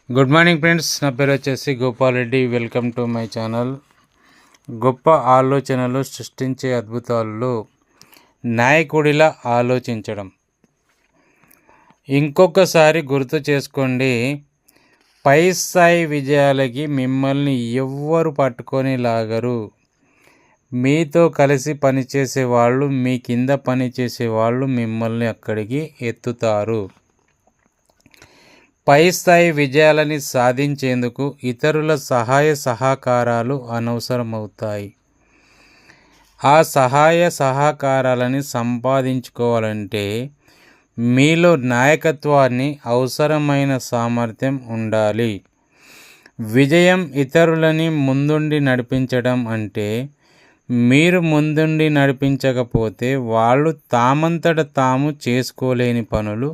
Good morning friends, నా పేరు వచ్చేసి Gopal Reddy. Welcome to my channel. గొప్ప ఆలోచనలు సృష్టించే అద్భుతాల్లో నాయకుడిలా ఆలోచించడం. ఇంకొకసారి గుర్తు చేసుకోండి, పై స్థాయి విజయాలకి మిమ్మల్ని ఎవ్వరు పట్టుకొని లాగరు. మీతో కలిసి పనిచేసే వాళ్ళు, మీ కింద పనిచేసే వాళ్ళు మిమ్మల్ని అక్కడికి ఎత్తుతారు. పై స్థాయి విజయాలని సాధించేందుకు ఇతరుల సహాయ సహకారాలు అనవసరమవుతాయి. ఆ సహాయ సహకారాలని సంపాదించుకోవాలంటే మీలో నాయకత్వాన్ని, అవసరమైన సామర్థ్యం ఉండాలి. విజయం ఇతరులని ముందుండి నడిపించడం అంటే మీరు ముందుండి నడిపించకపోతే వాళ్ళు తామంతట తాము చేసుకోలేని పనులు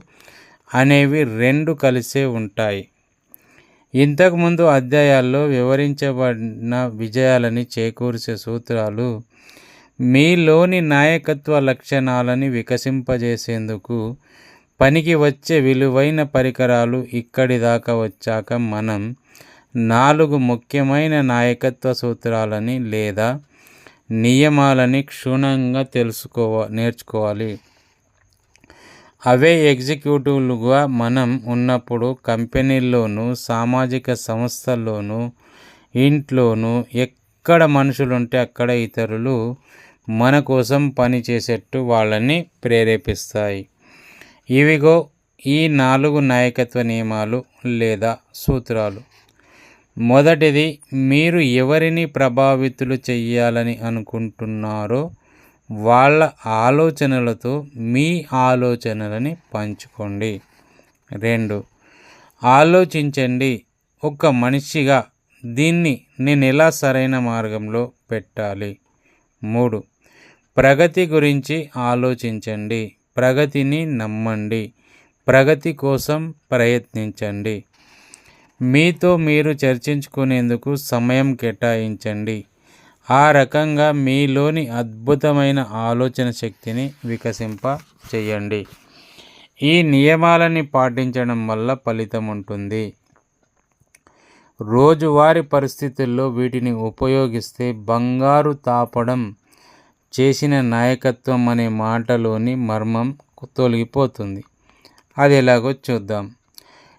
అనేవి రెండు కలిసే ఉంటాయి. ఇంతకుముందు అధ్యాయాల్లో వివరించబడిన విజయాలని చేకూర్చే సూత్రాలు మీలోని నాయకత్వ లక్షణాలని వికసింపజేసేందుకు పనికి వచ్చే విలువైన పరికరాలు. ఇక్కడి దాకా వచ్చాక మనం 4 ముఖ్యమైన నాయకత్వ సూత్రాలని లేదా నియమాలని క్షుణ్ణంగా నేర్చుకోవాలి. అవే ఎగ్జిక్యూటివ్లుగా మనం ఉన్నప్పుడు కంపెనీల్లోనూ, సామాజిక సంస్థల్లోనూ, ఇంట్లోనూ ఎక్కడ మనుషులుంటే అక్కడ ఇతరులు మన కోసం పనిచేసేట్టు వాళ్ళని ప్రేరేపిస్తాయి. ఇవిగో ఈ 4 నాయకత్వ నియమాలు లేదా సూత్రాలు. మొదటిది, మీరు ఎవరిని ప్రభావితులు చెయ్యాలని అనుకుంటున్నారో వాళ్ళ ఆలోచనలతో మీ ఆలోచనలని పంచుకోండి. 2, ఆలోచించండి. ఒక మనిషిగా దీన్ని నేను ఎలా సరైన మార్గంలో పెట్టాలి. 3, ప్రగతి గురించి ఆలోచించండి. ప్రగతిని నమ్మండి. ప్రగతి కోసం ప్రయత్నించండి. మీతో మీరు చర్చించుకునేందుకు సమయం కేటాయించండి. ఆ రకంగా మీలోని అద్భుతమైన ఆలోచన శక్తిని వికసింప చేయండి. ఈ నియమాలని పాటించడం వల్ల ఫలితం ఉంటుంది. రోజువారీ పరిస్థితుల్లో వీటిని ఉపయోగిస్తే బంగారు తాపడం చేసిన నాయకత్వం అనే మాటలోని మర్మం తొలగిపోతుంది. అది ఎలాగో చూద్దాం.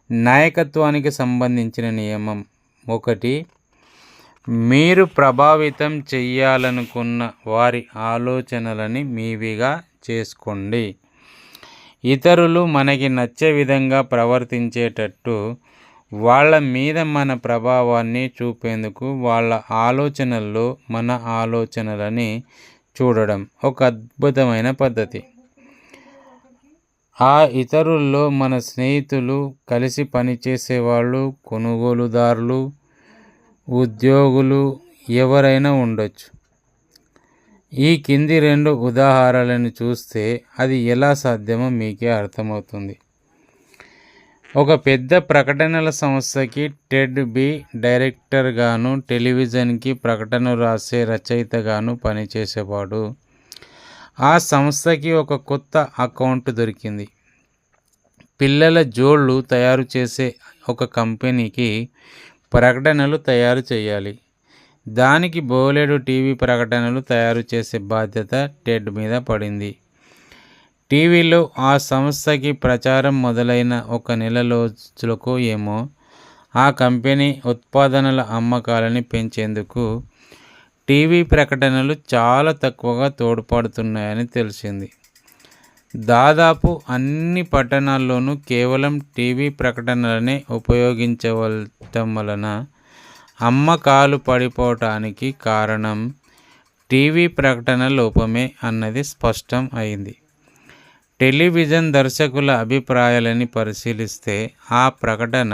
నాయకత్వానికి సంబంధించిన నియమం 1, మీరు ప్రభావితం చెయ్యాలనుకున్న వారి ఆలోచనలని మీవిగా చేసుకోండి. ఇతరులు మనకి నచ్చే విధంగా ప్రవర్తించేటట్టు వాళ్ళ మీద మన ప్రభావాన్ని చూపేందుకు వాళ్ళ ఆలోచనల్లో మన ఆలోచనలని చూడడం ఒక అద్భుతమైన పద్ధతి. ఆ ఇతరుల్లో మన స్నేహితులు, కలిసి పనిచేసేవాళ్ళు, కొనుగోలుదారులు, ఉద్యోగులు ఎవరైనా ఉండొచ్చు. ఈ కింది 2 ఉదాహరణలను చూస్తే అది ఎలా సాధ్యమో మీకే అర్థమవుతుంది. ఒక పెద్ద ప్రకటనల సంస్థకి టెడ్ బి డైరెక్టర్గాను, టెలివిజన్కి ప్రకటన రాసే రచయితగాను పనిచేసేవాడు. ఆ సంస్థకి ఒక కొత్త అకౌంట్ దొరికింది. పిల్లల జోళ్ళు తయారు చేసే ఒక కంపెనీకి ప్రకటనలు తయారు చేయాలి. దానికి బోలెడు టీవీ ప్రకటనలు తయారు చేసే బాధ్యత టెడ్ మీద పడింది. టీవీలో ఆ సంస్థకి ప్రచారం మొదలైన 1 నెల రోజులకు ఏమో ఆ కంపెనీ ఉత్పాదనల అమ్మకాలని పెంచేందుకు టీవీ ప్రకటనలు చాలా తక్కువగా తోడ్పడుతున్నాయని తెలిసింది. దాదాపు అన్ని పట్టణాల్లోనూ కేవలం టీవీ ప్రకటనలనే ఉపయోగించవటం వలన అమ్మకాలు పడిపోవటానికి కారణం టీవీ ప్రకటన లోపమే అన్నది స్పష్టం అయింది. టెలివిజన్ దర్శకుల అభిప్రాయాలని పరిశీలిస్తే ఆ ప్రకటన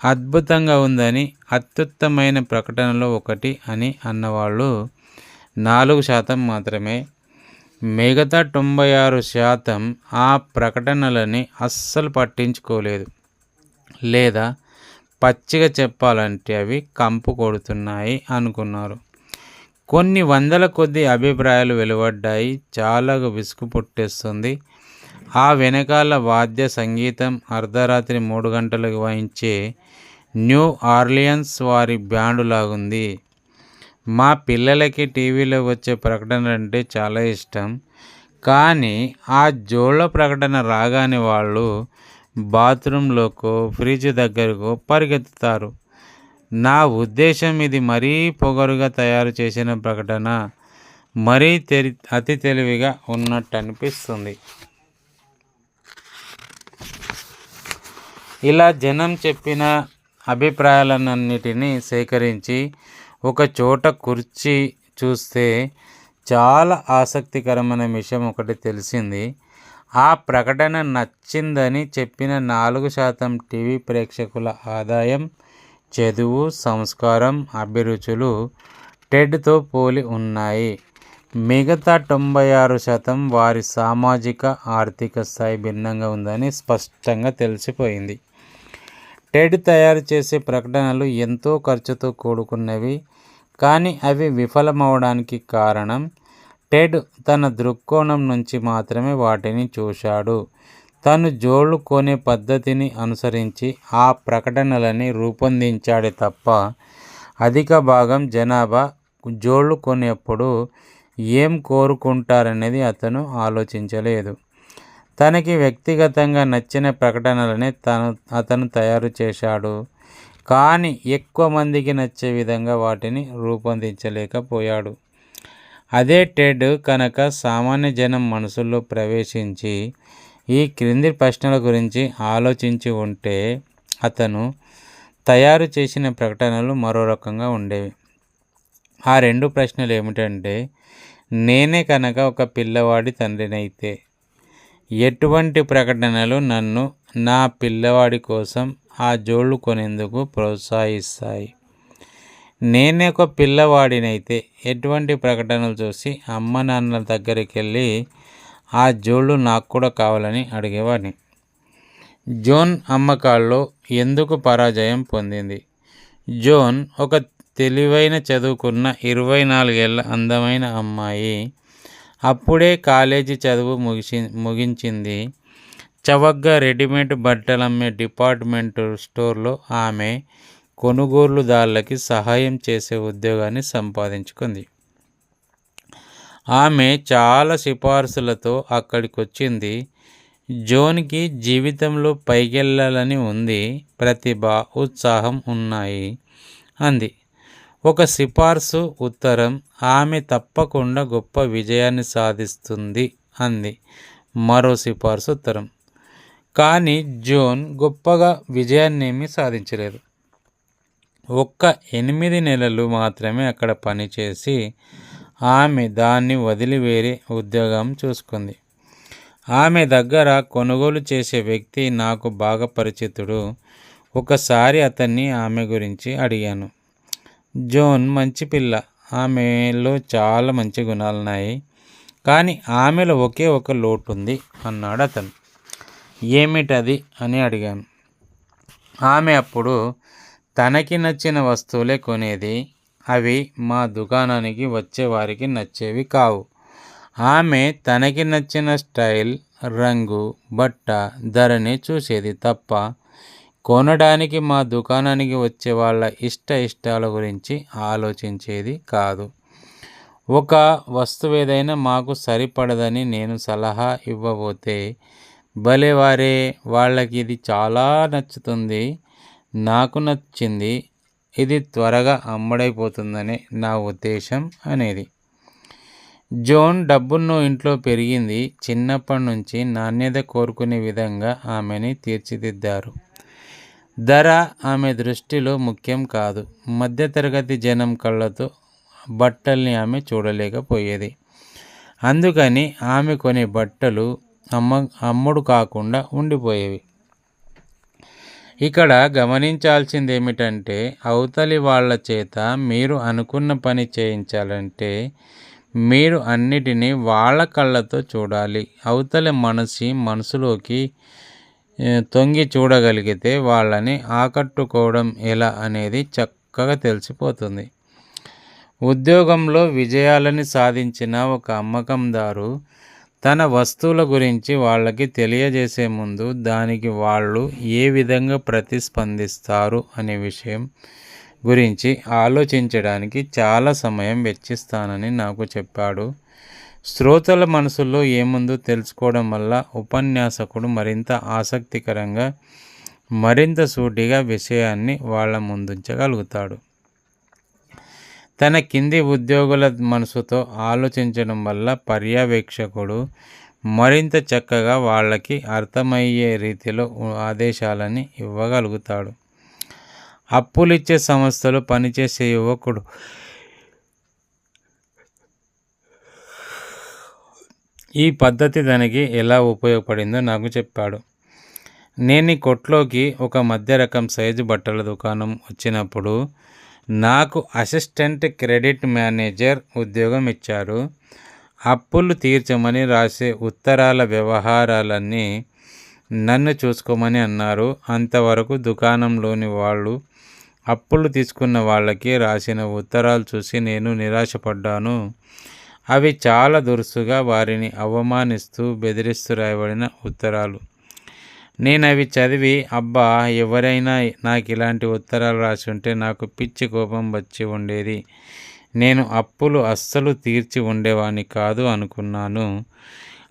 అద్భుతంగా ఉందని, అత్యుత్తమైన ప్రకటనలో ఒకటి అని అన్నవాళ్ళు 4% మాత్రమే. మిగతా 96% ఆ ప్రకటనలని అస్సలు పట్టించుకోలేదు, లేదా పచ్చిగా చెప్పాలంటే అవి కంపు కొడుతున్నాయి అనుకున్నారు. కొన్ని వందల కొద్ది అభిప్రాయాలు వెలువడ్డాయి. చాలా విసుగు పుట్టేస్తుంది. ఆ వెనకాల వాద్య సంగీతం అర్ధరాత్రి 3 గంటలకు వాయించే న్యూ ఆర్లియన్స్ వారి బ్యాండు లాగుంది. మా పిల్లలకి టీవీలో వచ్చే ప్రకటనలంటే చాలా ఇష్టం. కానీ ఆ జోళ్ళ ప్రకటన రాగానే వాళ్ళు బాత్రూంలోకో ఫ్రిడ్జ్ దగ్గరకో పరిగెత్తుతారు. నా ఉద్దేశం ఇది మరీ పొగరుగా తయారు చేసిన ప్రకటన, మరీ అతి తెలివిగా ఉన్నట్టు అనిపిస్తుంది. ఇలా జనం చెప్పిన అభిప్రాయాలన్నిటినీ సేకరించి ఒక చోట కూర్చి చూస్తే చాలా ఆసక్తికరమైన విషయం ఒకటి తెలిసింది. ఆ ప్రకటన నచ్చిందని చెప్పిన 4% టీవీ ప్రేక్షకుల ఆదాయం, చదువు, సంస్కారం, అభిరుచులు టెడ్తో పోలి ఉన్నాయి. మిగతా 96% వారి సామాజిక ఆర్థిక స్థాయి భిన్నంగా ఉందని స్పష్టంగా తెలిసిపోయింది. టెడ్ తయారు చేసే ప్రకటనలు ఎంతో ఖర్చుతో కూడుకున్నవి. కానీ అవి విఫలమవడానికి కారణం టెడ్ తన దృక్కోణం నుంచి మాత్రమే వాటిని చూశాడు. తను జోళ్ళు కొనే పద్ధతిని అనుసరించి ఆ ప్రకటనలని రూపొందించాడే తప్ప అధిక భాగం జనాభా జోళ్ళు కొనేప్పుడు ఏం కోరుకుంటారనేది అతను ఆలోచించలేదు. తనకి వ్యక్తిగతంగా నచ్చిన ప్రకటనలనే అతను తయారు చేశాడు. కానీ ఎక్కువ మందికి నచ్చే విధంగా వాటిని రూపొందించలేకపోయాడు. అదే టెడ్ కనుక సామాన్య జనం మనసుల్లో ప్రవేశించి ఈ క్రింది ప్రశ్నల గురించి ఆలోచించి ఉంటే అతను తయారు చేసిన ప్రకటనలు మరో రకంగా ఉండేవి. ఆ 2 ప్రశ్నలు ఏమిటంటే, నేనే కనుక ఒక పిల్లవాడి తండ్రినైతే ఎటువంటి ప్రకటనలు నన్ను నా పిల్లవాడి కోసం ఆ జోళ్ళు కొనేందుకు ప్రోత్సహిస్తాయి? నేనే ఒక పిల్లవాడినైతే ఎటువంటి ప్రకటనలు చూసి అమ్మ నాన్నల దగ్గరికి వెళ్ళి ఆ జోళ్ళు నాకు కూడా కావాలని అడిగేవాడిని? జోన్ అమ్మకాల్లో ఎందుకు పరాజయం పొందింది? జోన్ ఒక తెలివైన చదువుకున్న 24 ఏళ్ల అందమైన అమ్మాయి. అప్పుడే కాలేజీ చదువు ముగించింది. చవకగా రెడీమేడ్ బట్టలమ్మే డిపార్ట్మెంట్ స్టోర్లో ఆమె కొనుగోలుదారులకి సహాయం చేసే ఉద్యోగాన్ని సంపాదించుకుంది. ఆమె చాలా సిఫార్సులతో అక్కడికి వచ్చింది. జోన్కి జీవితంలో పైకెళ్ళాలని ఉంది, ప్రతిభ, ఉత్సాహం ఉన్నాయి అంది. ఒక సిఫార్సు ఉత్తరం ఆమె తప్పకుండా గొప్ప విజయాన్ని సాధిస్తుంది అంది. మరో సిఫార్సు ఉత్తరం. కానీ జోన్ గొప్పగా విజయాన్నేమీ సాధించలేదు. ఒక్క 8 నెలలు మాత్రమే అక్కడ పనిచేసి ఆమె దాన్ని వదిలి వేరే ఉద్యోగం చూసుకుంది. ఆమె దగ్గర కొనుగోలు చేసే వ్యక్తి నాకు బాగా పరిచితుడు. ఒకసారి అతన్ని ఆమె గురించి అడిగాను. జోన్ మంచి పిల్ల, ఆమెలో చాలా మంచి గుణాలున్నాయి. కానీ ఆమెలో ఒకే ఒక లోటు ఉంది అన్నాడు అతను. ఏమిటది అని అడిగాను. ఆమె అప్పుడు తనకి నచ్చిన వస్తువులే కొనేది. అవి మా దుకాణానికి వచ్చే వారికి నచ్చేవి కావు. ఆమె తనకి నచ్చిన స్టైల్, రంగు, బట్ట, ధరని చూసేది తప్ప కొనడానికి మా దుకాణానికి వచ్చే వాళ్ళ ఇష్టాల గురించి ఆలోచించేది కాదు. ఒక వస్తువేదైనా మాకు సరిపడదని నేను సలహా ఇవ్వబోతే, భలేవారే, వాళ్ళకి ఇది చాలా నచ్చుతుంది, నాకు నచ్చింది, ఇది త్వరగా అమ్ముడైపోతుందనే నా ఉద్దేశం అనేది. జోన్ డబ్బును ఇంట్లో పెరిగింది. చిన్నప్పటి నుంచి నాణ్యత కోరుకునే విధంగా ఆమెని తీర్చిదిద్దారు. ధర ఆమె దృష్టిలో ముఖ్యం కాదు. మధ్యతరగతి జనం కళ్ళతో బట్టల్ని ఆమె చూడలేకపోయేది. అందుకని ఆమె కొనే బట్టలు అమ్ముడు కాకుండా ఉండిపోయేవి. ఇక్కడ గమనించాల్సింది ఏమిటంటే, అవతలి వాళ్ళ చేత మీరు అనుకున్న పని చేయించాలంటే మీరు అన్నిటినీ వాళ్ళ కళ్ళతో చూడాలి. అవతలి మనసులోకి తొంగి చూడగలిగితే వాళ్ళని ఆకట్టుకోవడం ఎలా అనేది చక్కగా తెలిసిపోతుంది. ఉద్యోగంలో విజయాలని సాధించిన ఒక అమ్మకందారు తన వస్తువుల గురించి వాళ్ళకి తెలియజేసే ముందు దానికి వాళ్ళు ఏ విధంగా ప్రతిస్పందిస్తారు అనే విషయం గురించి ఆలోచించడానికి చాలా సమయం వెచ్చిస్తానని నాకు చెప్పాడు. శ్రోతల మనసుల్లో ఏముందో తెలుసుకోవడం వల్ల ఉపన్యాసకుడు మరింత ఆసక్తికరంగా, మరింత సూటిగా విషయాన్ని వాళ్ళ ముందుంచగలుగుతాడు. తన కింది ఉద్యోగుల మనసుతో ఆలోచించడం వల్ల పర్యవేక్షకుడు మరింత చక్కగా వాళ్ళకి అర్థమయ్యే రీతిలో ఆదేశాలని ఇవ్వగలుగుతాడు. అప్పులిచ్చే సంస్థలు పనిచేసే యువకుడు ఈ పద్ధతి తనకి ఎలా ఉపయోగపడిందో నాకు చెప్పాడు. నేను ఈ కొట్లోకి ఒక మధ్య రకం సైజు బట్టల దుకాణం వచ్చినప్పుడు నాకు అసిస్టెంట్ క్రెడిట్ మేనేజర్ ఉద్యోగం ఇచ్చారు. అప్పులు తీర్చమని రాసే ఉత్తరాల వ్యవహారాలన్నీ నన్ను చూసుకోమని అన్నారు. అంతవరకు దుకాణంలోని వాళ్ళు అప్పులు తీసుకున్న వాళ్ళకి రాసిన ఉత్తరాలు చూసి నేను నిరాశపడ్డాను. అవి చాలా దురుసుగా వారిని అవమానిస్తూ బెదిరిస్తూ రాయబడిన ఉత్తరాలు. నేను అవి చదివి, అబ్బా, ఎవరైనా నాకు ఇలాంటి ఉత్తరాలు రాసి ఉంటే నాకు పిచ్చి కోపం వచ్చి ఉండేది. నేను అప్పులు అస్సలు తీర్చి ఉండేవాడిని కాదు అనుకున్నాను.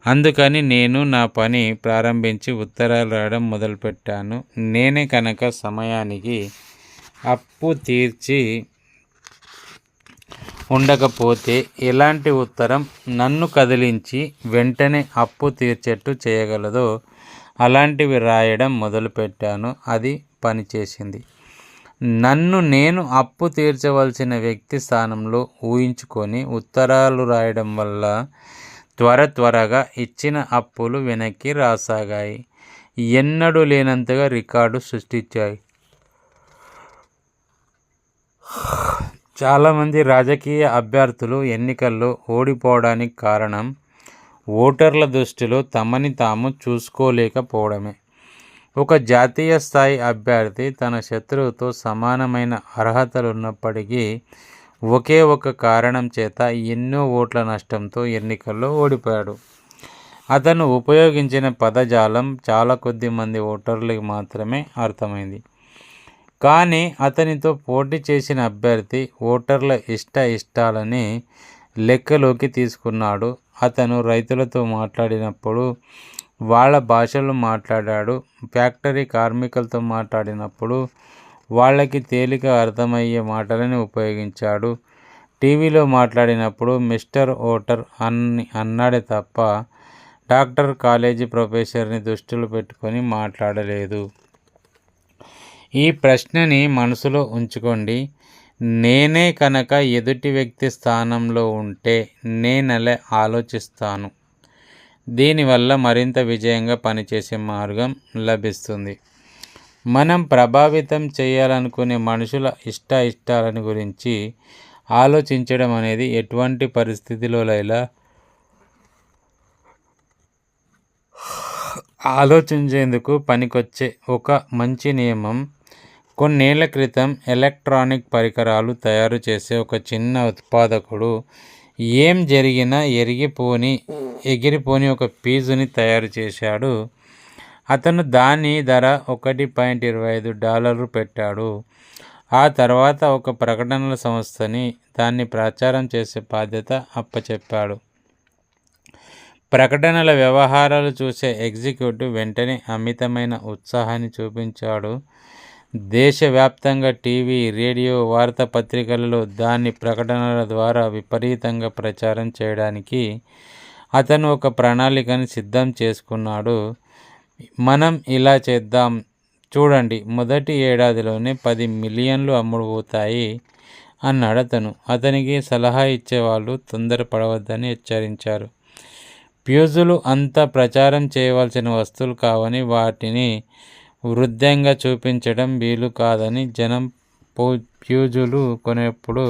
అందుకని నేను నా పని ప్రారంభించి ఉత్తరాలు రాయడం మొదలుపెట్టాను. నేనే కనుక సమయానికి అప్పు తీర్చి ఉండకపోతే ఎలాంటి ఉత్తరం నన్ను కదిలించి వెంటనే అప్పు తీర్చేట్టు చేయగలదో అలాంటివి రాయడం మొదలుపెట్టాను. అది పనిచేసింది. నన్ను నేను అప్పు తీర్చవలసిన వ్యక్తి స్థానంలో ఊహించుకొని ఉత్తరాలు రాయడం వల్ల త్వరగా ఇచ్చిన అప్పులు వెనక్కి రాసాగాయి. ఎన్నడూ లేనంతగా రికార్డు సృష్టించాయి. చాలామంది రాజకీయ అభ్యర్థులు ఎన్నికల్లో ఓడిపోవడానికి కారణం ఓటర్ల దృష్టిలో తమని తాము చూసుకోలేకపోవడమే. ఒక జాతీయ స్థాయి అభ్యర్థి తన శత్రువుతో సమానమైన అర్హతలున్నప్పటికీ ఒకే ఒక కారణం చేత ఎన్నో ఓట్ల నష్టంతో ఎన్నికల్లో ఓడిపోయాడు. అతను ఉపయోగించిన పదజాలం చాలా కొద్ది మంది ఓటర్లకు మాత్రమే అర్థమైంది. కానీ అతనితో పోటీ చేసిన అభ్యర్థి ఓటర్ల ఇష్టాలని లెక్కలోకి తీసుకున్నాడు. అతను రైతులతో మాట్లాడినప్పుడు వాళ్ళ భాషలో మాట్లాడాడు. ఫ్యాక్టరీ కార్మికులతో మాట్లాడినప్పుడు వాళ్ళకి తేలిక అర్థమయ్యే మాటలని ఉపయోగించాడు. టీవీలో మాట్లాడినప్పుడు మిస్టర్ ఓటర్ అన్నాడే తప్ప డాక్టర్, కాలేజీ ప్రొఫెసర్ని దృష్టిలో పెట్టుకొని మాట్లాడలేదు. ఈ ప్రశ్నని మనసులో ఉంచుకోండి. నేనే కనుక ఎదుటి వ్యక్తి స్థానంలో ఉంటే నేనెలా ఆలోచిస్తాను? దీనివల్ల మరింత విజయంగా పనిచేసే మార్గం లభిస్తుంది. మనం ప్రభావితం చేయాలనుకునే మనుషుల ఇష్టాలని గురించి ఆలోచించడం అనేది ఎటువంటి పరిస్థితిలోనైనా ఆలోచించేందుకు పనికొచ్చే ఒక మంచి నియమం. కొన్నేళ్ల క్రితం ఎలక్ట్రానిక్ పరికరాలు తయారు చేసే ఒక చిన్న ఉత్పాదకుడు ఏం జరిగినా ఎగిరిపోని ఒక ఫీజుని తయారు చేశాడు. అతను దాని ధర $1.25 పెట్టాడు. ఆ తర్వాత ఒక ప్రకటనల సంస్థని దాన్ని ప్రచారం చేసే బాధ్యత అప్పచెప్పాడు. ప్రకటనల వ్యవహారాలు చూసే ఎగ్జిక్యూటివ్ వెంటనే అమితమైన ఉత్సాహాన్ని చూపించాడు. దేశవ్యాప్తంగా టీవీ, రేడియో, వార్తాపత్రికలలో దాన్ని ప్రకటనల ద్వారా విపరీతంగా ప్రచారం చేయడానికి అతను ఒక ప్రణాళికను సిద్ధం చేసుకున్నాడు. మనం ఇలా చేద్దాం చూడండి, మొదటి ఏడాదిలోనే 10 మిలియన్లు అమ్ముడుపోతాయి అన్నాడు అతను. అతనికి సలహా ఇచ్చేవాళ్ళు తొందరపడవద్దని హెచ్చరించారు. ఫ్యూజులు అంత ప్రచారం చేయవలసిన వస్తువులు కావని, వాటిని వృద్ధాంగా చూపించడం వీలు కాదని, జనం ఫ్యూజులు కొనేప్పుడు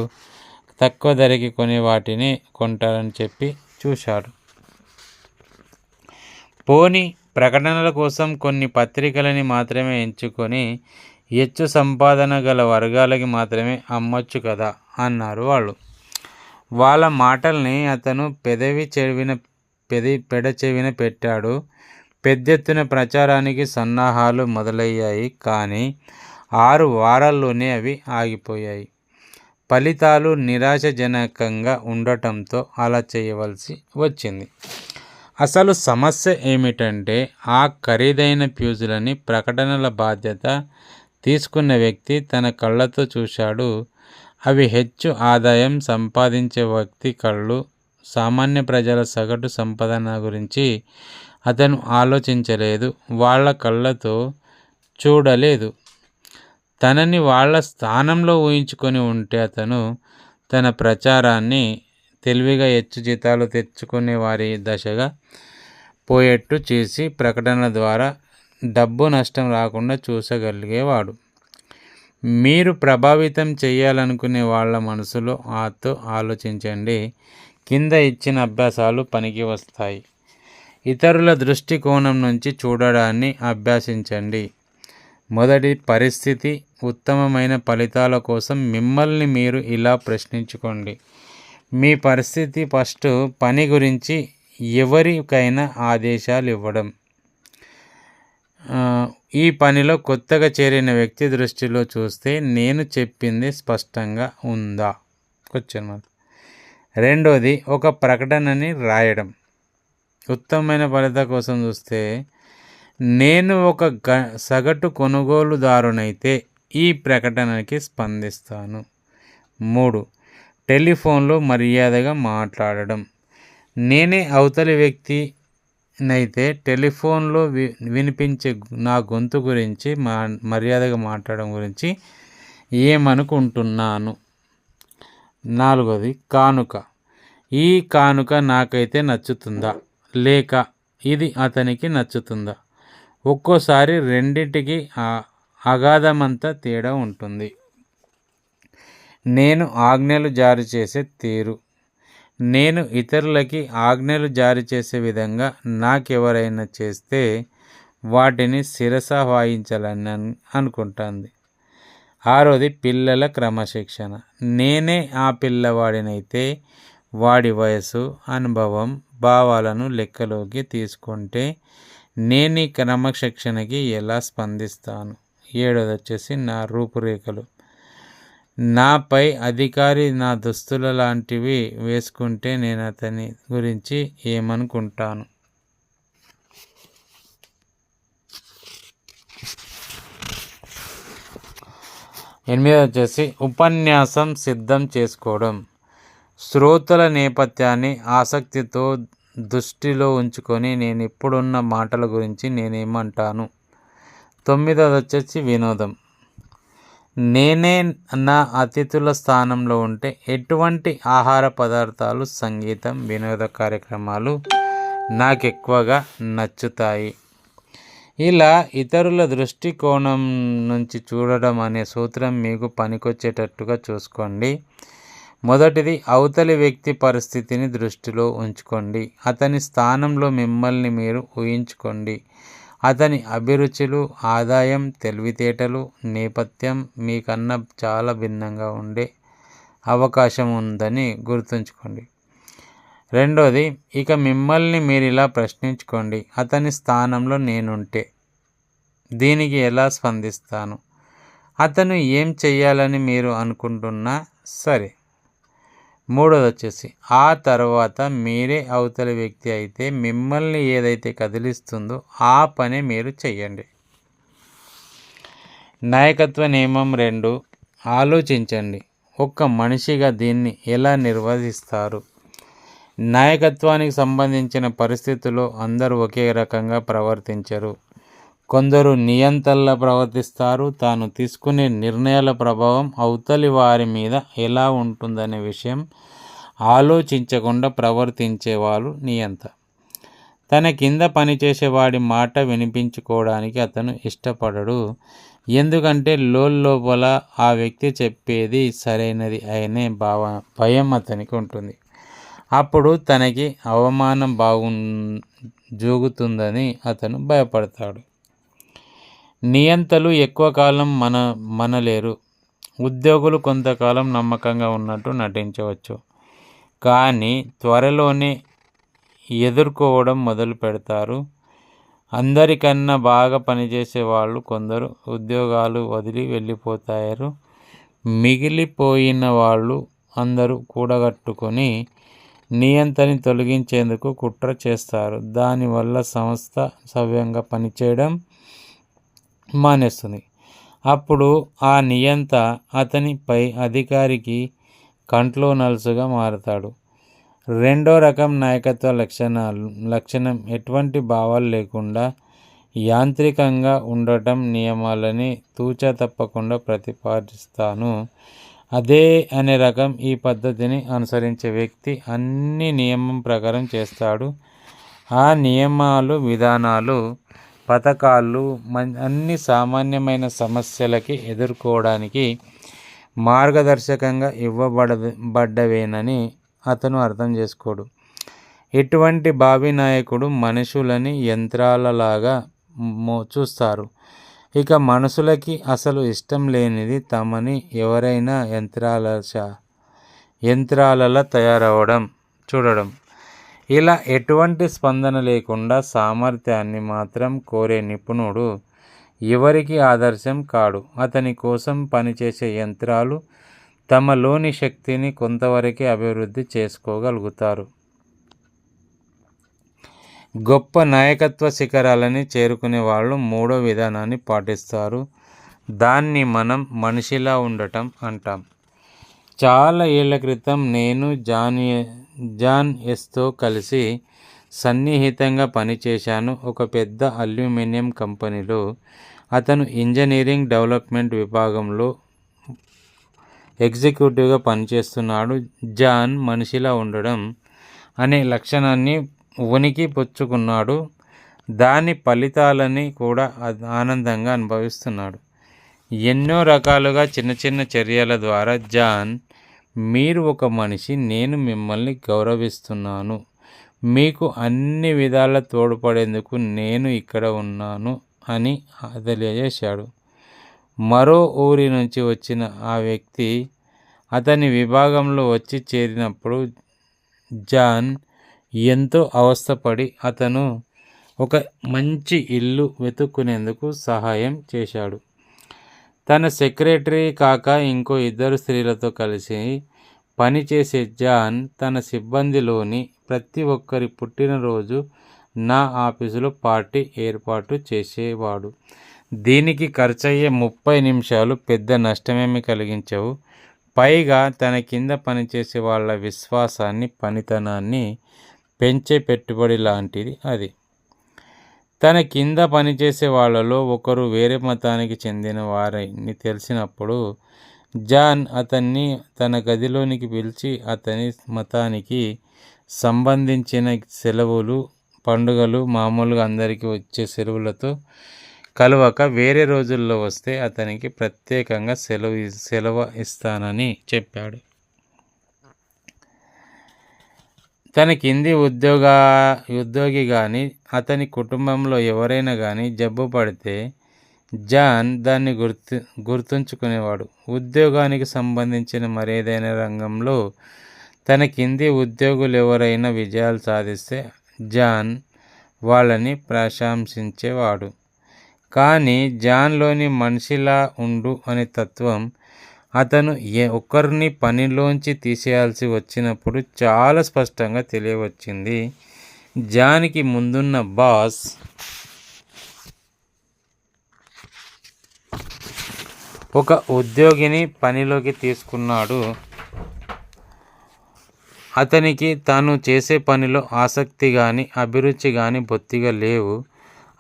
తక్కువ ధరకి కొని వాటిని కొంటారని చెప్పి చూశాడు. పోనీ ప్రకటనల కోసం కొన్ని పత్రికలని మాత్రమే ఎంచుకొని హెచ్చు సంపాదన గల వర్గాలకి మాత్రమే అమ్మొచ్చు కదా అన్నారు వాళ్ళు. వాళ్ళ మాటల్ని అతను పెదవి చెవిన పెడచెవిన పెట్టాడు. పెద్దెత్తున ప్రచారానికి సన్నాహాలు మొదలయ్యాయి. కానీ 6 వారాల్లోనే అవి ఆగిపోయాయి. ఫలితాలు నిరాశజనకంగా ఉండటంతో అలా చేయవలసి వచ్చింది. అసలు సమస్య ఏమిటంటే ఆ ఖరీదైన ఫ్యూజులని ప్రకటనల బాధ్యత తీసుకున్న వ్యక్తి తన కళ్ళతో చూశాడు. అవి హెచ్చు ఆదాయం సంపాదించే వ్యక్తి కళ్ళు. సామాన్య ప్రజల సగటు సంపాదన గురించి అతను ఆలోచించలేదు. వాళ్ళ కళ్ళతో చూడలేదు. తనని వాళ్ళ స్థానంలో ఊహించుకొని ఉంటే అతను తన ప్రచారాన్ని తెలివిగా హెచ్చు జీతాలు తెచ్చుకునే వారి దశగా పోయేట్టు చేసి ప్రకటనల ద్వారా డబ్బు నష్టం రాకుండా చూసగలిగేవాడు. మీరు ప్రభావితం చేయాలనుకునే వాళ్ళ మనసులో ఆలోచించండి. కింద ఇచ్చిన అభ్యాసాలు పనికి వస్తాయి. ఇతరుల దృష్టికోణం నుంచి చూడడాన్ని అభ్యసించండి. మొదటి పరిస్థితి, ఉత్తమమైన ఫలితాల కోసం మిమ్మల్ని మీరు ఇలా ప్రశ్నించుకోండి. మీ పరిస్థితి ఫస్ట్ పని గురించి ఎవరికైనా ఆదేశాలు ఇవ్వడం. ఈ పనిలో కొత్తగా చేరిన వ్యక్తి దృష్టిలో చూస్తే నేను చెప్పింది స్పష్టంగా ఉందా? Question mark. రెండోది, ఒక ప్రకటనని రాయడం. ఉత్తమమైన ఫలితాల కోసం చూస్తే నేను ఒక సగటు కొనుగోలుదారునైతే ఈ ప్రకటనకి స్పందిస్తాను. 3, టెలిఫోన్లో మర్యాదగా మాట్లాడడం. నేనే అవతలి వ్యక్తినైతే టెలిఫోన్లో వినిపించే నా గొంతు గురించి మర్యాదగా మాట్లాడడం గురించి ఏమనుకుంటున్నాను. 4, కానుక. ఈ కానుక నాకైతే నచ్చుతుందా లేక ఇది అతనికి నచ్చుతుందా? ఒక్కోసారి రెండింటికి అగాధమంతా తేడా ఉంటుంది. నేను ఆజ్ఞలు జారీ చేసే తీరు. నేను ఇతరులకి ఆజ్ఞలు జారీ చేసే విధంగా నాకెవరైనా చేస్తే వాటిని శిరస వాయించాలని అనుకుంటుంది. 6, పిల్లల క్రమశిక్షణ. నేనే ఆ పిల్లవాడినైతే వాడి వయసు, అనుభవం, భావాలను లెక్కలోకి తీసుకుంటే నేను ఈ క్రమశిక్షణకి ఎలా స్పందిస్తాను? 7 నా రూపురేఖలు. నాపై అధికారి నా దుస్తుల లాంటివి వేసుకుంటే నేను అతని గురించి ఏమనుకుంటాను? 8 ఉపన్యాసం సిద్ధం చేసుకోవడం. శ్రోతల నేపథ్యాన్ని ఆసక్తితో దృష్టిలో ఉంచుకొని నేను ఇప్పుడున్న మాటల గురించి నేనేమంటాను. 9 వినోదం. నేనే నా అతిథుల స్థానంలో ఉంటే ఎటువంటి ఆహార పదార్థాలు, సంగీతం, వినోద కార్యక్రమాలు నాకు ఎక్కువగా నచ్చుతాయి. ఇలా ఇతరుల దృష్టికోణం నుంచి చూడడం అనే సూత్రం మీకు పనికొచ్చేటట్టుగా చూసుకోండి. మొదటిది, అవతలి వ్యక్తి పరిస్థితిని దృష్టిలో ఉంచుకోండి. అతని స్థానంలో మిమ్మల్ని మీరు ఊహించుకోండి. అతని అభిరుచులు, ఆదాయం, తెలివితేటలు, నేపథ్యం మీకన్నా చాలా భిన్నంగా ఉండే అవకాశం ఉందని గుర్తుంచుకోండి. రెండోది, ఇక మిమ్మల్ని మీరు ఇలా ప్రశ్నించుకోండి. అతని స్థానంలో నేనుంటే దీనికి ఎలా స్పందిస్తాను? అతను ఏం చెయ్యాలని మీరు అనుకుంటున్నా సరే. 3, ఆ తర్వాత మీరే అవతలి వ్యక్తి అయితే మిమ్మల్ని ఏదైతే కదిలిస్తుందో ఆ పని మీరు చెయ్యండి. నాయకత్వ నియమం 2, ఆలోచించండి. ఒక్క మనిషిగా దీన్ని ఎలా నిర్వహిస్తారు? నాయకత్వానికి సంబంధించిన పరిస్థితుల్లో అందరూ ఒకే రకంగా ప్రవర్తించరు. కొందరు నియంతల్లా ప్రవర్తిస్తారు. తాను తీసుకునే నిర్ణయాల ప్రభావం అవతలి వారి మీద ఎలా ఉంటుందనే విషయం ఆలోచించకుండా ప్రవర్తించేవాడు నియంత. తన కింద పనిచేసేవాడి మాట వినిపించుకోవడానికి అతను ఇష్టపడడు. ఎందుకంటే లోపల ఆ వ్యక్తి చెప్పేది సరైనది అనే భయం అతనికి ఉంటుంది. అప్పుడు తనకి అవమానం జరుగుతుందని అతను భయపడతాడు. నియంతలు ఎక్కువ కాలం మనలేరు. ఉద్యోగులు కొంతకాలం నమ్మకంగా ఉన్నట్టు నటించవచ్చు, కానీ త్వరలోనే ఎదుర్కోవడం మొదలు పెడతారు. అందరికన్నా బాగా పనిచేసే వాళ్ళు కొందరు ఉద్యోగాలు వదిలి వెళ్ళిపోతారు. మిగిలిపోయిన వాళ్ళు అందరూ కూడగట్టుకొని నియంతని తొలగించేందుకు కుట్ర చేస్తారు. దానివల్ల సంస్థ సవ్యంగా పనిచేయడం మానేస్తుంది. అప్పుడు ఆ నియంత అతనిపై అధికారికి కంట్లో నలుసుగా మారతాడు. రెండో రకం నాయకత్వ లక్షణం ఎటువంటి భావాలు లేకుండా యాంత్రికంగా ఉండటం. నియమాలని తూచా తప్పకుండా ప్రతిపాదిస్తాను. అదే అనే రకం. ఈ పద్ధతిని అనుసరించే వ్యక్తి అన్ని నియమం ప్రకారం చేస్తాడు. ఆ నియమాలు, విధానాలు, పథకాలు అన్ని సామాన్యమైన సమస్యలకి ఎదుర్కోవడానికి మార్గదర్శకంగా ఇవ్వబడ్డవేనని అతను అర్థం చేసుకోడు. ఇటువంటి భావి నాయకుడు మనుషులని యంత్రాలలాగా చూస్తారు. ఇక మనుషులకి అసలు ఇష్టం లేనిది తమని ఎవరైనా యంత్రాలలా తయారవడం చూడడం. ఇలా ఎటువంటి స్పందన లేకుండా సామర్థ్యాన్ని మాత్రం కోరే నిపుణుడు ఎవరికి ఆదర్శం కాడు. అతని కోసం పనిచేసే యంత్రాలు తమలోని శక్తిని కొంతవరకే అభివృద్ధి చేసుకోగలుగుతారు. గొప్ప నాయకత్వ శిఖరాలని చేరుకునే వాళ్ళు మూడో విధానాన్ని పాటిస్తారు. దాన్ని మనం మనిషిలా ఉండటం అంటాం. చాలా ఏళ్ల క్రితం నేను జాన్ ఎస్తో కలిసి సన్నిహితంగా పనిచేశాను. ఒక పెద్ద అల్యూమినియం కంపెనీలో అతను ఇంజనీరింగ్ డెవలప్మెంట్ విభాగంలో ఎగ్జిక్యూటివ్గా పనిచేస్తున్నాడు. జాన్ మనిషిలా ఉండడం అనే లక్షణాన్ని ఉనికి పుచ్చుకున్నాడు. దాని ఫలితాలని కూడా ఆనందంగా అనుభవిస్తున్నాడు. ఎన్నో రకాలుగా చిన్న చిన్న చర్యల ద్వారా జాన్, మీరు ఒక మనిషి, నేను మిమ్మల్ని గౌరవిస్తున్నాను, మీకు అన్ని విధాల తోడ్పడేందుకు నేను ఇక్కడ ఉన్నాను అని తెలియజేశాడు. మరో ఊరి నుంచి వచ్చిన ఆ వ్యక్తి అతని విభాగంలో వచ్చి చేరినప్పుడు జాన్ ఎంతో అవస్థపడి అతను ఒక మంచి ఇల్లు వెతుక్కునేందుకు సహాయం చేశాడు. తన సెక్రటరీ కాక ఇంకో 2 స్త్రీలతో కలిసి పనిచేసే జాన్ తన సిబ్బందిలోని ప్రతి ఒక్కరి పుట్టినరోజు నా ఆఫీసులో పార్టీ ఏర్పాటు చేసేవాడు. దీనికి ఖర్చయ్యే 30 నిమిషాలు పెద్ద నష్టమేమీ కలిగించవు. పైగా తన కింద పనిచేసే వాళ్ళ విశ్వాసాన్ని, పనితనాన్ని పెంచే పెట్టుబడి లాంటిది అది. తన కింద పనిచేసే వాళ్ళలో ఒకరు వేరే మతానికి చెందిన వారని తెలిసినప్పుడు జాన్ అతన్ని తన గదిలోనికి పిలిచి అతని మతానికి సంబంధించిన సెలవులు, పండుగలు మామూలుగా అందరికీ వచ్చే సెలవులతో కలవక వేరే రోజుల్లో వస్తే అతనికి ప్రత్యేకంగా సెలవు ఇస్తానని చెప్పాడు. తన కింది ఉద్యోగి కానీ అతని కుటుంబంలో ఎవరైనా కానీ జబ్బు పడితే జాన్ దాన్ని గుర్తుంచుకునేవాడు. ఉద్యోగానికి సంబంధించిన మరేదైనా రంగంలో తన కింది ఉద్యోగులు ఎవరైనా విజయాలు సాధిస్తే జాన్ వాళ్ళని ప్రశంసించేవాడు. కానీ జాన్లోని మనిషిలా ఉండు అనే తత్వం అతను ఒకరిని పనిలోంచి తీసేయాల్సి వచ్చినప్పుడు చాలా స్పష్టంగా తెలియవచ్చింది. జాన్కి ముందున్న బాస్ ఒక ఉద్యోగిని పనిలోకి తీసుకున్నాడు. అతనికి తాను చేసే పనిలో ఆసక్తి కానీ అభిరుచి కానీ బొత్తిగా లేవు.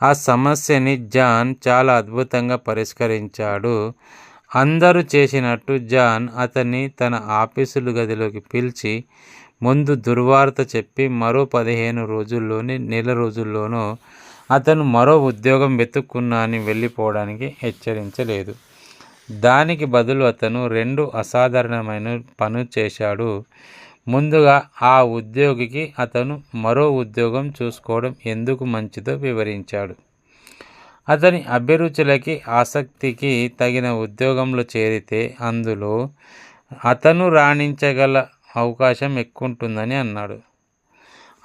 ఆ సమస్యని జాన్ చాలా అద్భుతంగా పరిష్కరించాడు. అందరూ చేసినట్టు జాన్ అతన్ని తన ఆఫీసులు గదిలోకి పిలిచి ముందు దుర్వార్త చెప్పి మరో 15 రోజుల్లోనే, నెల రోజుల్లోనో అతను మరో ఉద్యోగం వెతుక్కున్నా అని వెళ్ళిపోవడానికి హెచ్చరించలేదు. దానికి బదులు అతను 2 అసాధారణమైన పనులు చేశాడు. ముందుగా ఆ ఉద్యోగికి అతను మరో ఉద్యోగం చూసుకోవడం ఎందుకు మంచిదో వివరించాడు. అతని అభిరుచులకి, ఆసక్తికి తగిన ఉద్యోగంలో చేరితే అందులో అతను రాణించగల అవకాశం ఎక్కువ ఉంటుందని అన్నాడు.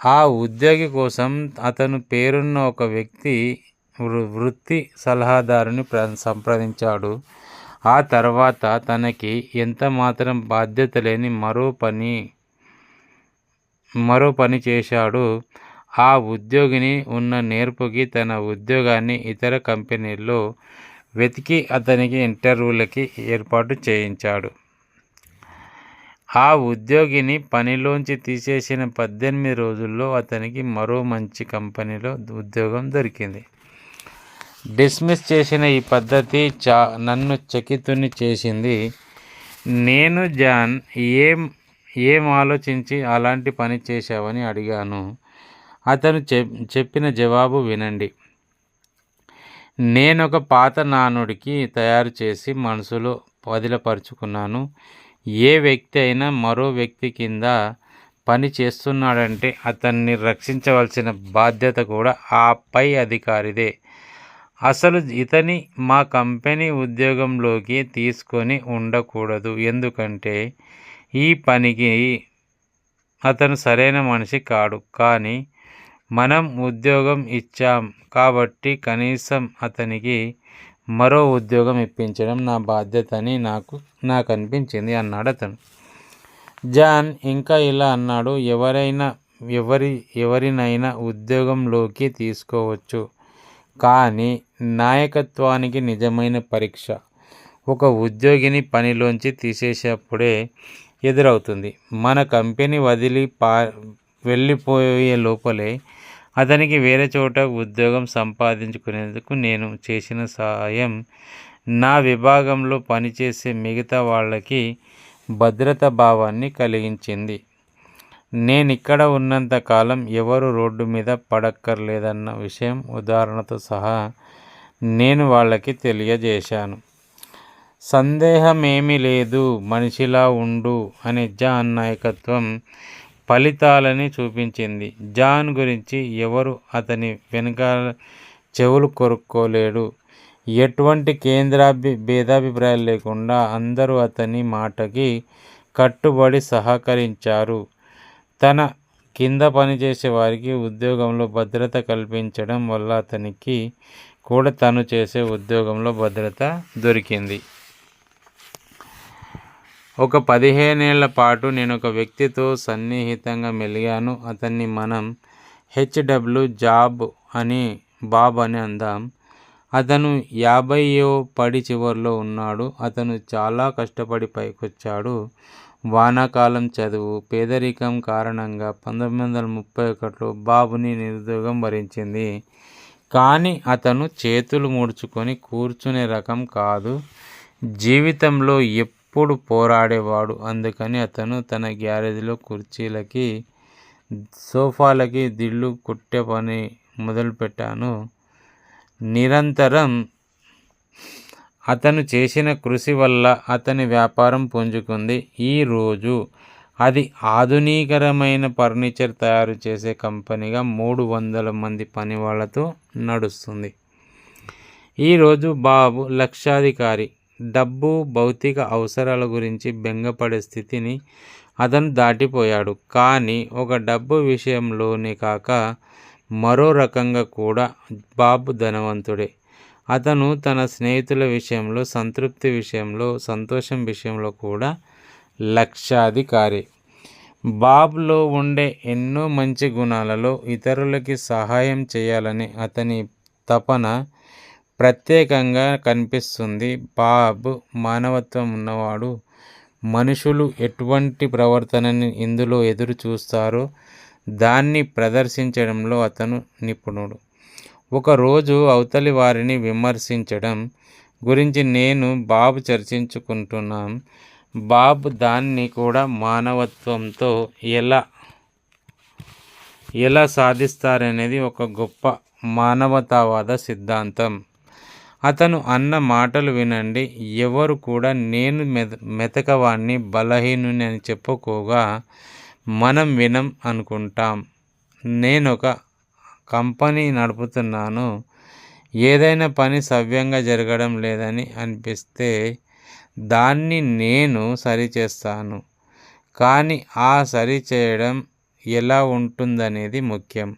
ఆ ఉద్యోగి కోసం అతను పేరున్న ఒక వ్యక్తి వృత్తి సలహాదారుని సంప్రదించాడు. ఆ తర్వాత తనకి ఎంత మాత్రం బాధ్యత లేని మరో పని చేశాడు. ఆ ఉద్యోగిని ఉన్న నేర్పుకి తన ఉద్యోగాన్ని ఇతర కంపెనీల్లో వెతికి అతనికి ఇంటర్వ్యూలకి ఏర్పాటు చేయించాడు. ఆ ఉద్యోగిని పనిలోంచి తీసేసిన 18 రోజుల్లో అతనికి మరో మంచి కంపెనీలో ఉద్యోగం దొరికింది. డిస్మిస్ చేసిన ఈ పద్ధతి నన్ను చకితుని చేసింది. నేను జాన్ ఏం ఆలోచించి అలాంటి పని చేశావని అడిగాను. అతను చెప్పిన జవాబు వినండి. నేనొక పాత నానుడికి తయారు చేసి మనసులో వదిలపరుచుకున్నాను. ఏ వ్యక్తి అయినా మరో వ్యక్తి కింద పని చేస్తున్నాడంటే అతన్ని రక్షించవలసిన బాధ్యత కూడా ఆ పై అధికారిదే. అసలు ఇతని మా కంపెనీ ఉద్యోగంలోకి తీసుకొని ఉండకూడదు. ఎందుకంటే ఈ పనికి అతను సరైన మనిషి కాడు. కానీ మనం ఉద్యోగం ఇచ్చాం కాబట్టి కనీసం అతనికి మరో ఉద్యోగం ఇప్పించడం నా బాధ్యత అని నాకు అనిపించింది అన్నాడు అతను. జాన్ ఇంకా ఇలా అన్నాడు, ఎవరినైనా ఉద్యోగంలోకి తీసుకోవచ్చు, కానీ నాయకత్వానికి నిజమైన పరీక్ష ఒక ఉద్యోగిని పనిలోంచి తీసేసేప్పుడే ఎదురవుతుంది. మన కంపెనీ వదిలి వెళ్ళిపోయే లోపలే అతనికి వేరే చోట ఉద్యోగం సంపాదించుకునేందుకు నేను చేసిన సాయం నా విభాగంలో పనిచేసే మిగతా వాళ్ళకి భద్రతా భావాన్ని కలిగించింది. నేనిక్కడ ఉన్నంతకాలం ఎవరు రోడ్డు మీద పడక్కర్లేదన్న విషయం ఉదాహరణతో సహా నేను వాళ్ళకి తెలియజేశాను. సందేహమేమీ లేదు, మనిషిలా ఉండు అనే జాన్ నాయకత్వం ఫలితాలని చూపించింది. జాన్ గురించి ఎవరు అతని వెనకాల చెవులు కొరుక్కోలేడు. ఎటువంటి భేదాభిప్రాయాలు లేకుండా అందరూ అతని మాటకి కట్టుబడి సహకరించారు. తన కింద పనిచేసే వారికి ఉద్యోగంలో భద్రత కల్పించడం వల్ల అతనికి కూడా తను చేసే ఉద్యోగంలో భద్రత దొరికింది. ఒక 15 ఏళ్ల పాటు నేను ఒక వ్యక్తితో సన్నిహితంగా మెలిగాను. అతన్ని మనం బాబ్ అని అందాం. అతను 50వ పడి చివరిలో ఉన్నాడు. అతను చాలా కష్టపడి పైకొచ్చాడు. వానాకాలం చదువు, పేదరికం కారణంగా 1931లో బాబుని నిరుద్యోగం భరించింది. కానీ అతను చేతులు ముడుచుకొని కూర్చునే రకం కాదు. జీవితంలో ఎప్పుడు పోరాడేవాడు. అందుకని అతను తన గ్యారేజ్లో కుర్చీలకి, సోఫాలకి దిళ్ళు కుట్టే పని మొదలుపెట్టాను. నిరంతరం అతను చేసిన కృషి వల్ల అతని వ్యాపారం పుంజుకుంది. ఈరోజు అది ఆధునికరమైన ఫర్నిచర్ తయారు చేసే కంపెనీగా 300 మంది పనివాళ్లతో నడుస్తుంది. ఈరోజు బాబు లక్షాధికారి. డబ్బు, భౌతిక అవసరాల గురించి బెంగపడే స్థితిని అతను దాటిపోయాడు. కానీ ఒక డబ్బు విషయంలోనే కాక మరో రకంగా కూడా బాబు ధనవంతుడే. అతను తన స్నేహితుల విషయంలో, సంతృప్తి విషయంలో, సంతోషం విషయంలో కూడా లక్షాధికారి. బాబ్లో ఉండే ఎన్నో మంచి గుణాలలో ఇతరులకి సహాయం చేయాలని అతని తపన ప్రత్యేకంగా కనిపిస్తుంది. బాబ్ మానవత్వం ఉన్నవాడు. మనుషులు ఎటువంటి ప్రవర్తనని ఇందులో ఎదురు చూస్తారో దాన్ని ప్రదర్శించడంలో అతను నిపుణుడు. ఒకరోజు అవతలి వారిని విమర్శించడం గురించి నేను బాబు చర్చించుకుంటున్నాం. బాబ్ దాన్ని కూడా మానవత్వంతో ఎలా సాధిస్తారనేది ఒక గొప్ప మానవతావాద సిద్ధాంతం. అతను అన్న మాటలు వినండి. ఎవరు కూడా నేను మెతకవాణ్ణి, బలహీనుని అని చెప్పుకోగా మనం వినం అనుకుంటాం. నేనొక కంపెనీ నడుపుతున్నాను. ఏదైనా పని సవ్యంగా జరగడం లేదని అనిపిస్తే దాన్ని నేను సరిచేస్తాను. కానీ ఆ సరిచేయడం ఎలా ఉంటుందనేది ముఖ్యం.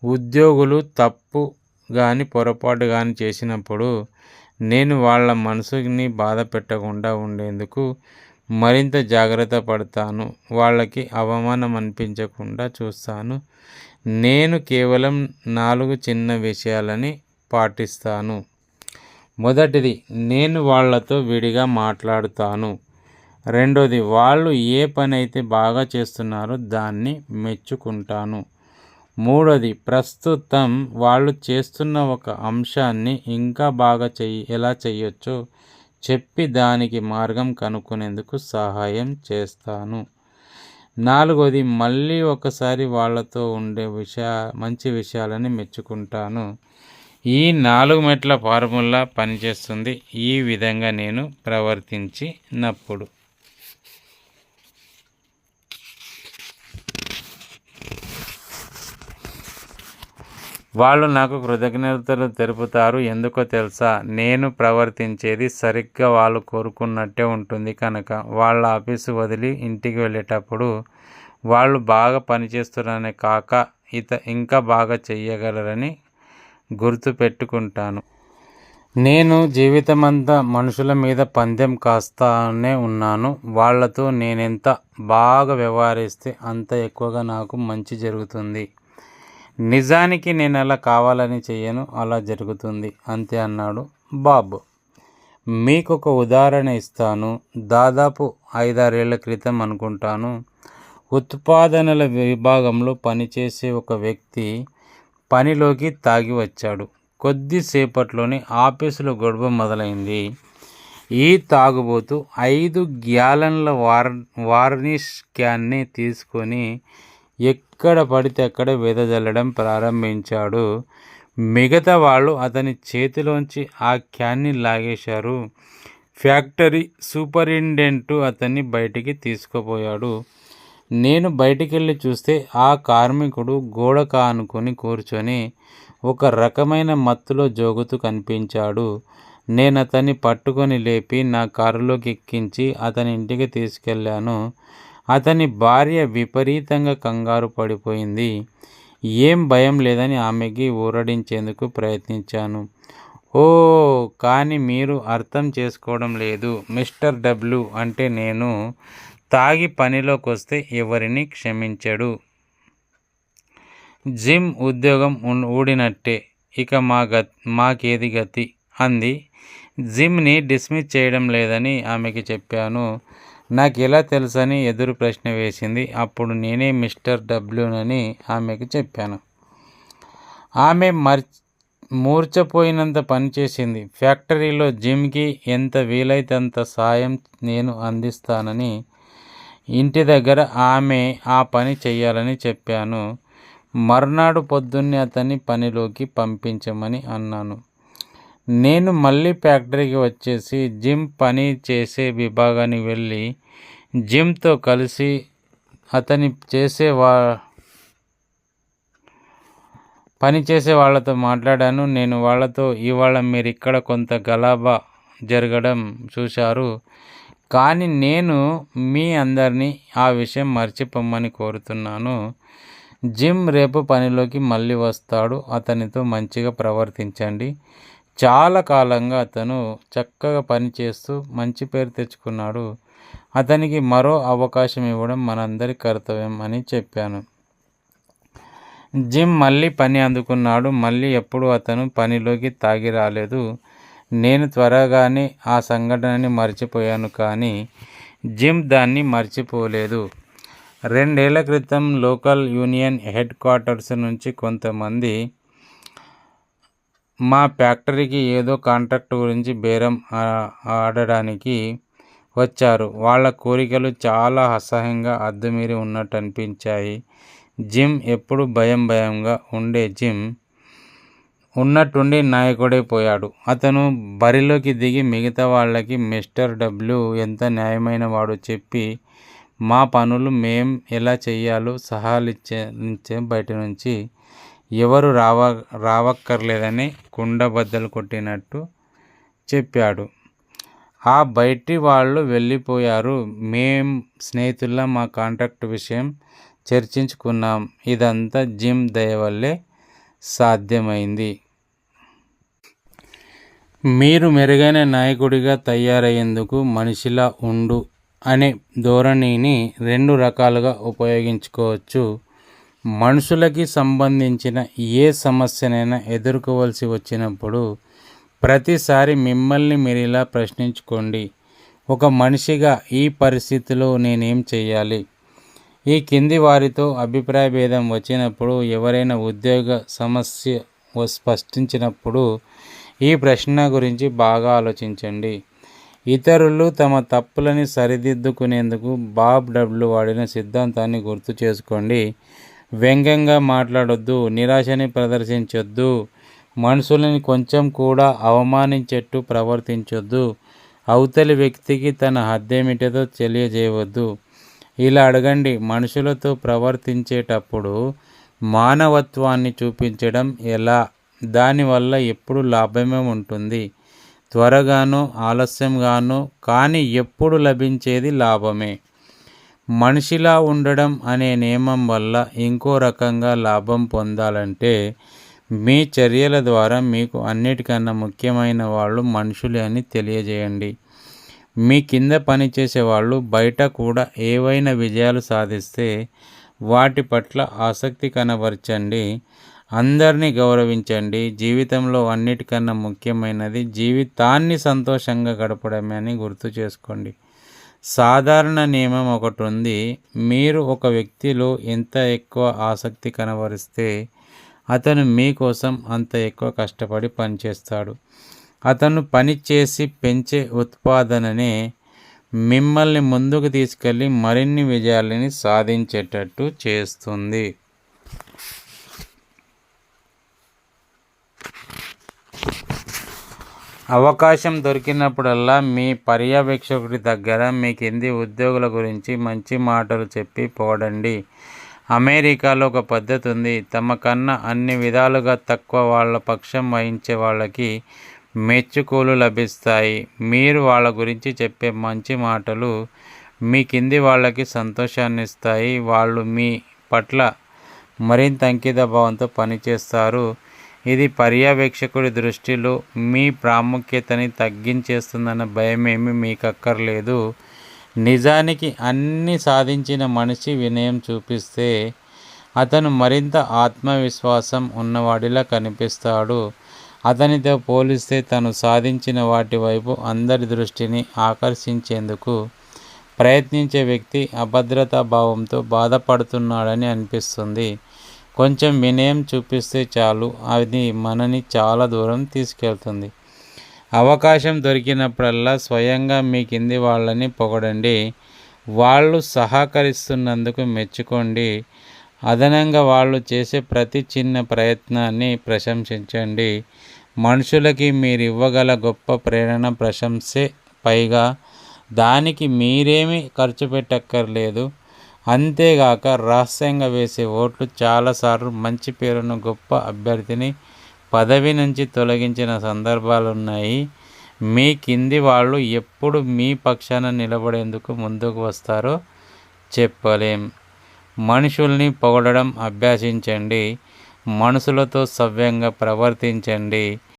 ఉద్యోగులు తప్పు కానీ పొరపాటు కానీ చేసినప్పుడు నేను వాళ్ళ మనసుని బాధ పెట్టకుండా ఉండేందుకు మరింత జాగ్రత్త పడతాను. వాళ్ళకి అవమానం అనిపించకుండా చూస్తాను. నేను కేవలం 4 చిన్న విషయాలని పాటిస్తాను. మొదటిది, నేను వాళ్ళతో విడిగా మాట్లాడుతాను. రెండోది, వాళ్ళు ఏ పని అయితే బాగా చేస్తున్నారో దాన్ని మెచ్చుకుంటాను. మూడోది, ప్రస్తుతం వాళ్ళు చేస్తున్న ఒక అంశాన్ని ఇంకా బాగా ఎలా చేయొచ్చో చెప్పి దానికి మార్గం కనుక్కునేందుకు సహాయం చేస్తాను. నాలుగోది, మళ్ళీ ఒకసారి వాళ్ళతో ఉండే మంచి విషయాలని మెచ్చుకుంటాను. ఈ 4 మెట్ల ఫార్ములా పనిచేస్తుంది ఈ విధంగా నేను ప్రవర్తించినప్పుడు. వాళ్ళు నాకు కృతజ్ఞతలు తెలుపుతారు. ఎందుకో తెలుసా? నేను ప్రవర్తించేది సరిగ్గా వాళ్ళు కోరుకున్నట్టే ఉంటుంది కనుక. వాళ్ళ ఆఫీసు వదిలి ఇంటికి వెళ్ళేటప్పుడు వాళ్ళు బాగా పనిచేస్తున్నారనే కాక ఇంకా బాగా చెయ్యగలరని గుర్తు పెట్టుకుంటాను. నేను జీవితమంతా మనుషుల మీద పందెం కాస్తానే ఉన్నాను. వాళ్ళతో నేనెంత బాగా వ్యవహరిస్తే అంత ఎక్కువగా నాకు మంచి జరుగుతుంది. నిజానికి నేను అలా కావాలని చెయ్యను, అలా జరుగుతుంది అంతే అన్నాడు బాబ్. మీకొక ఉదాహరణ ఇస్తాను. దాదాపు 5-6 ఏళ్ల క్రితం అనుకుంటాను, ఉత్పాదనల విభాగంలో పనిచేసే ఒక వ్యక్తి పనిలోకి తాగి వచ్చాడు. కొద్దిసేపట్లోనే ఆఫీసులో గొడవ మొదలైంది. ఈ తాగుబోతు 5 గ్యాలన్ల వార్నిష్ క్యాన్ని తీసుకొని ఎక్కడ పడితే అక్కడ వెదజల్లడం ప్రారంభించాడు. మిగతా వాళ్ళు అతని చేతిలోంచి ఆ క్యాన్ని లాగేశారు. ఫ్యాక్టరీ సూపరింటెండెంట్ అతన్ని బయటికి తీసుకుపోయాడు. నేను బయటికెళ్ళి చూస్తే ఆ కార్మికుడు గోడ కానుకొని కూర్చొని ఒక రకమైన మత్తులో జోగుతూ కనిపించాడు. నేను అతన్ని పట్టుకొని లేపి నా కారులోకి ఎక్కించి అతని ఇంటికి తీసుకెళ్ళాను. అతని భార్య విపరీతంగా కంగారు పడిపోయింది. ఏం భయం లేదని ఆమెకి ఊరడించేందుకు ప్రయత్నించాను. ఓ, కానీ మీరు అర్థం చేసుకోవడం లేదు మిస్టర్ డబ్ల్యూ. అంటే నేను తాగి పనిలోకి వస్తే ఎవరిని క్షమించడు. జిమ్ ఉద్యోగం ఊడినట్టే. ఇక మాకేది గతి అంది. జిమ్ని డిస్మిస్ చేయడం లేదని ఆమెకి చెప్పాను. నాకు ఎలా తెలుసని ఎదురు ప్రశ్న వేసింది. అప్పుడు నేనే మిస్టర్ డబ్ల్యూనని ఆమెకి చెప్పాను. ఆమె మూర్ఛపోయినంత పనిచేసింది. ఫ్యాక్టరీలో జిమ్కి ఎంత వీలైతే అంత సాయం నేను అందిస్తానని, ఇంటి దగ్గర ఆమె ఆ పని చెయ్యాలని చెప్పాను. మర్నాడు పొద్దున్నే అతన్ని పనిలోకి పంపించమని అన్నాను. నేను మళ్ళీ ఫ్యాక్టరీకి వచ్చేసి జిమ్ పని చేసే విభాగానికి వెళ్ళి జిమ్తో కలిసి అతని పనిచేసే వాళ్ళతో మాట్లాడాను. నేను వాళ్ళతో, ఇవాళ మీరు ఇక్కడ కొంత గలాబా జరగడం చూశారు, కానీ నేను మీ అందరినీ ఆ విషయం మర్చిపోమ్మని కోరుతున్నాను. జిమ్ రేపు పనిలోకి మళ్ళీ వస్తాడు. అతనితో మంచిగా ప్రవర్తించండి. చాలా కాలంగా అతను చక్కగా పనిచేస్తూ మంచి పేరు తెచ్చుకున్నాడు. అతనికి మరో అవకాశం ఇవ్వడం మనందరి కర్తవ్యం అని చెప్పాను. జిమ్ మళ్ళీ పని అందుకున్నాడు. మళ్ళీ ఎప్పుడు అతను పనిలోకి తాగి రాలేదు. నేను త్వరగానే ఆ సంఘటనని మర్చిపోయాను, కానీ జిమ్ దాన్ని మర్చిపోలేదు. 2 ఏళ్ల క్రితం లోకల్ యూనియన్ హెడ్ క్వార్టర్స్ నుంచి కొంతమంది మా ఫ్యాక్టరీకి ఏదో కాంట్రాక్ట్ గురించి బేరం ఆడడానికి వచ్చారు. వాళ్ళ కోరికలు చాలా అసహ్యంగా హద్దుమీరి ఉన్నట్టు అనిపించాయి. జిమ్ ఎప్పుడు భయంగా ఉండే జిమ్ ఉన్నట్టుండి నాయకుడైపోయాడు. అతను బరిలోకి దిగి మిగతా వాళ్ళకి మిస్టర్ డబ్ల్యూ ఎంత న్యాయమైన వాడు చెప్పి మా పనులు మేం ఎలా చెయ్యాలో సహాలిచ్చే బయట నుంచి ఎవరు రావక్కర్లేదని కుండ బద్దలు కొట్టినట్టు చెప్పాడు. ఆ బయటి వాళ్ళు వెళ్ళిపోయారు. మేం స్నేహితుల్లా మా కాంట్రాక్ట్ విషయం చర్చించుకున్నాం. ఇదంతా జిమ్ దయ వల్లే సాధ్యమైంది. మీరు మెరుగైన నాయకుడిగా తయారయ్యేందుకు మనిషిలా ఉండు అనే ధోరణిని 2 రకాలుగా ఉపయోగించుకోవచ్చు. మనుషులకి సంబంధించిన ఏ సమస్యనైనా ఎదుర్కోవలసి వచ్చినప్పుడు ప్రతిసారి మిమ్మల్ని మీరిలా ప్రశ్నించుకోండి. ఒక మనిషిగా ఈ పరిస్థితిలో నేనేం చేయాలి? ఈ కింది వారితో అభిప్రాయ భేదం వచ్చినప్పుడు, ఎవరైనా ఉద్యోగ సమస్య స్పష్టించినప్పుడు ఈ ప్రశ్న గురించి బాగా ఆలోచించండి. ఇతరులు తమ తప్పులని సరిదిద్దుకునేందుకు బాబ్ డబ్ల్యూ వాడిన సిద్ధాంతాన్ని గుర్తు చేసుకోండి. వ్యంగ్యంగా మాట్లాడొద్దు, నిరాశని ప్రదర్శించొద్దు, మనుషులని కొంచెం కూడా అవమానించేట్టు ప్రవర్తించొద్దు, అవతలి వ్యక్తికి తన హద్దేమిటో తెలియజేయవద్దు. ఇలా అడగండి. మనుషులతో ప్రవర్తించేటప్పుడు మానవత్వాన్ని చూపించడం ఎలా? దానివల్ల ఎప్పుడు లాభమే ఉంటుంది. త్వరగానో ఆలస్యంగానో కానీ ఎప్పుడు లభించేది లాభమే. మనిషిలా ఉండడం అనే నియమం వల్ల ఇంకో రకంగా లాభం పొందాలంటే మీ చర్యల ద్వారా మీకు అన్నిటికన్నా ముఖ్యమైన వాళ్ళు మనుషులే అని తెలియజేయండి. మీ కింద పనిచేసే వాళ్ళు బయట కూడా ఏవైనా విజయాలు సాధిస్తే వాటి పట్ల ఆసక్తి కనబరచండి. అందరినీ గౌరవించండి. జీవితంలో అన్నిటికన్నా ముఖ్యమైనది జీవితాన్ని సంతోషంగా గడపడమే అని గుర్తు చేసుకోండి. సాధారణ నియమం ఒకటి ఉంది. మీరు ఒక వ్యక్తిలో ఎంత ఎక్కువ ఆసక్తి కనబరిస్తే అతను మీకోసం అంత ఎక్కువ కష్టపడి పనిచేస్తాడు. అతను పనిచేసి పెంచే ఉత్పాదననే మిమ్మల్ని ముందుకు తీసుకెళ్ళి మరిన్ని విజయాలని సాధించేటట్టు చేస్తుంది. అవకాశం దొరికినప్పుడల్లా మీ పర్యవేక్షకుడి దగ్గర మీ కింది ఉద్యోగుల గురించి మంచి మాటలు చెప్పి పొగడండి. అమెరికాలో ఒక పద్ధతి ఉంది. తమ కన్నా అన్ని విధాలుగా తక్కువ వాళ్ళ పక్షం వహించే వాళ్ళకి మెచ్చుకోలు లభిస్తాయి. మీరు వాళ్ళ గురించి చెప్పే మంచి మాటలు మీ కింది వాళ్ళకి సంతోషాన్ని ఇస్తాయి. వాళ్ళు మీ పట్ల మరింత అంకితభావంతో పనిచేస్తారు. ఇది పర్యవేక్షకుడి దృష్టిలో మీ ప్రాముఖ్యతని తగ్గించేస్తుందన్న భయమేమీ మీకు అక్కర్లేదు. నిజానికి అన్నీ సాధించిన మనిషి వినయం చూపిస్తే అతను మరింత ఆత్మవిశ్వాసం ఉన్నవాడిలా కనిపిస్తాడు. అతనితో పోలిస్తే తను సాధించిన వాటి వైపు అందరి దృష్టిని ఆకర్షించేందుకు ప్రయత్నించే వ్యక్తి అభద్రతా భావంతో బాధపడుతున్నాడని అనిపిస్తుంది. కొంచెం వినయం చూపిస్తే చాలు, అది మనని చాలా దూరం తీసుకెళ్తుంది. అవకాశం దొరికినప్పుడల్లా స్వయంగా మీ కింది వాళ్ళని పొగడండి. వాళ్ళు సహకరిస్తున్నందుకు మెచ్చుకోండి. అదనంగా వాళ్ళు చేసే ప్రతి చిన్న ప్రయత్నాన్ని ప్రశంసించండి. మనుషులకి మీరు ఇవ్వగల గొప్ప ప్రేరణ ప్రశంసే. పైగా దానికి మీరేమీ ఖర్చు పెట్టక్కర్లేదు. అంతేగాక రహస్యంగా వేసే ఓట్లు చాలాసార్లు మంచి పేరున్న గొప్ప అభ్యర్థిని పదవి నుంచి తొలగించిన సందర్భాలున్నాయి. మీ కింది వాళ్ళు ఎప్పుడు మీ పక్షాన నిలబడేందుకు ముందుకు వస్తారో చెప్పలేం. మనుషుల్ని పొగడడం అభ్యసించండి. మనుషులతో సవ్యంగా ప్రవర్తించండి.